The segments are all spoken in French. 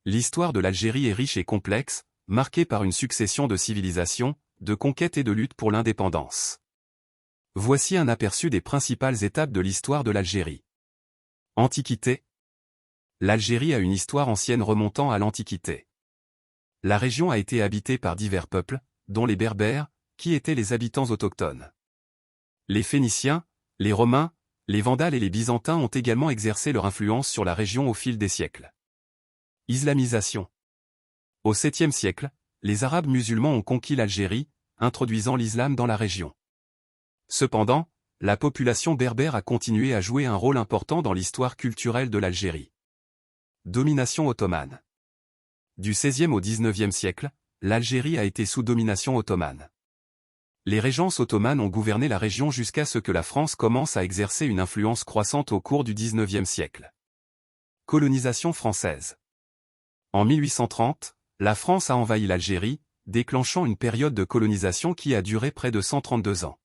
L'histoire de l'Algérie est riche et complexe, marquée par une succession de civilisations, de conquêtes et de luttes pour l'indépendance. Voici un aperçu des principales étapes de l'histoire de l'Algérie. Antiquité. L'Algérie a une histoire ancienne remontant à l'Antiquité. La région a été habitée par divers peuples, dont les Berbères, qui étaient les habitants autochtones. Les Phéniciens, les Romains, les Vandales et les Byzantins ont également exercé leur influence sur la région au fil des siècles. Islamisation. Au 7e siècle, les Arabes musulmans ont conquis l'Algérie, introduisant l'islam dans la région. Cependant, la population berbère a continué à jouer un rôle important dans l'histoire culturelle de l'Algérie. Domination ottomane. Du 16e au 19e siècle, l'Algérie a été sous domination ottomane. Les régences ottomanes ont gouverné la région jusqu'à ce que la France commence à exercer une influence croissante au cours du 19e siècle. Colonisation française. En 1830, la France a envahi l'Algérie, déclenchant une période de colonisation qui a duré près de 132 ans.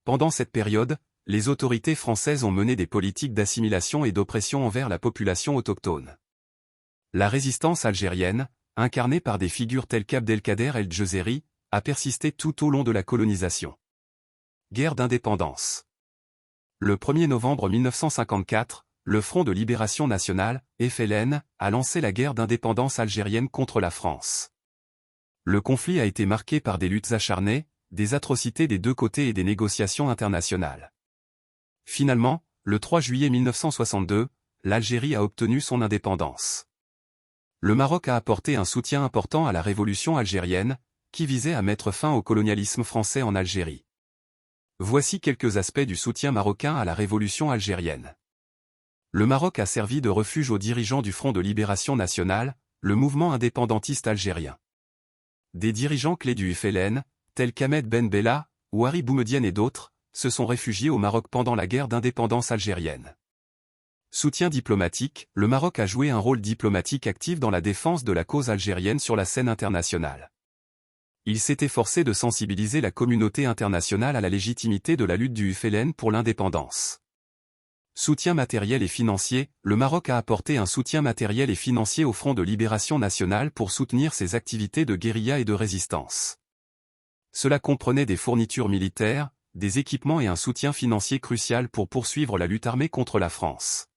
Pendant cette période, les autorités françaises ont mené des politiques d'assimilation et d'oppression envers la population autochtone. La résistance algérienne, incarnée par des figures telles qu'Abdelkader el-Djezeri, a persisté tout au long de la colonisation. Guerre d'indépendance. Le 1er novembre 1954, le Front de Libération Nationale, FLN, a lancé la guerre d'indépendance algérienne contre la France. Le conflit a été marqué par des luttes acharnées, des atrocités des deux côtés et des négociations internationales. Finalement, le 3 juillet 1962, l'Algérie a obtenu son indépendance. Le Maroc a apporté un soutien important à la révolution algérienne, qui visait à mettre fin au colonialisme français en Algérie. Voici quelques aspects du soutien marocain à la révolution algérienne. Le Maroc a servi de refuge aux dirigeants du Front de Libération Nationale, le mouvement indépendantiste algérien. Des dirigeants clés du FLN, tels qu'Ahmed Ben Bella, Ouari Boumedienne et d'autres, se sont réfugiés au Maroc pendant la guerre d'indépendance algérienne. Soutien diplomatique, le Maroc a joué un rôle diplomatique actif dans la défense de la cause algérienne sur la scène internationale. Il s'est efforcé de sensibiliser la communauté internationale à la légitimité de la lutte du FLN pour l'indépendance. Soutien matériel et financier, le Maroc a apporté un soutien matériel et financier au Front de Libération Nationale pour soutenir ses activités de guérilla et de résistance. Cela comprenait des fournitures militaires, des équipements et un soutien financier crucial pour poursuivre la lutte armée contre la France.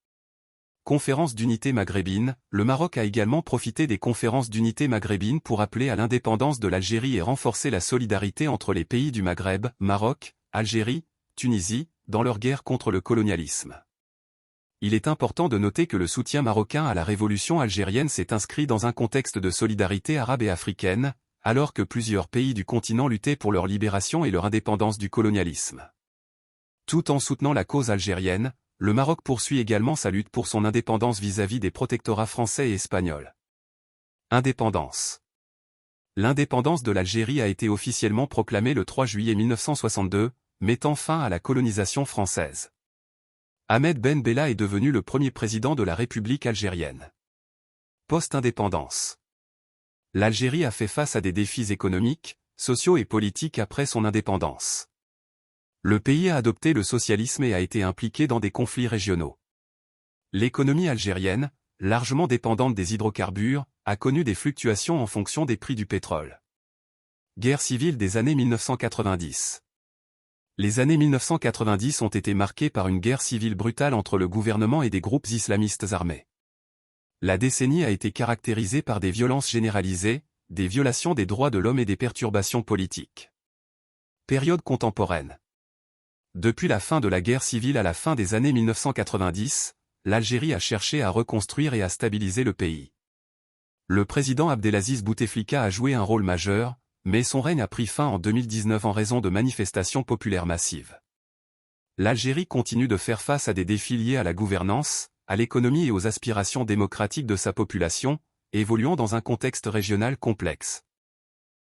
Conférence d'unité maghrébine, le Maroc a également profité des conférences d'unité maghrébine pour appeler à l'indépendance de l'Algérie et renforcer la solidarité entre les pays du Maghreb, Maroc, Algérie, Tunisie, dans leur guerre contre le colonialisme. Il est important de noter que le soutien marocain à la révolution algérienne s'est inscrit dans un contexte de solidarité arabe et africaine, alors que plusieurs pays du continent luttaient pour leur libération et leur indépendance du colonialisme. Tout en soutenant la cause algérienne, le Maroc poursuit également sa lutte pour son indépendance vis-à-vis des protectorats français et espagnols. Indépendance. L'indépendance de l'Algérie a été officiellement proclamée le 3 juillet 1962, mettant fin à la colonisation française. Ahmed Ben Bella est devenu le premier président de la République algérienne. Post-indépendance. L'Algérie a fait face à des défis économiques, sociaux et politiques après son indépendance. Le pays a adopté le socialisme et a été impliqué dans des conflits régionaux. L'économie algérienne, largement dépendante des hydrocarbures, a connu des fluctuations en fonction des prix du pétrole. Guerre civile des années 1990. Les années 1990 ont été marquées par une guerre civile brutale entre le gouvernement et des groupes islamistes armés. La décennie a été caractérisée par des violences généralisées, des violations des droits de l'homme et des perturbations politiques. Période contemporaine. Depuis la fin de la guerre civile à la fin des années 1990, l'Algérie a cherché à reconstruire et à stabiliser le pays. Le président Abdelaziz Bouteflika a joué un rôle majeur, mais son règne a pris fin en 2019 en raison de manifestations populaires massives. L'Algérie continue de faire face à des défis liés à la gouvernance, à l'économie et aux aspirations démocratiques de sa population, évoluant dans un contexte régional complexe.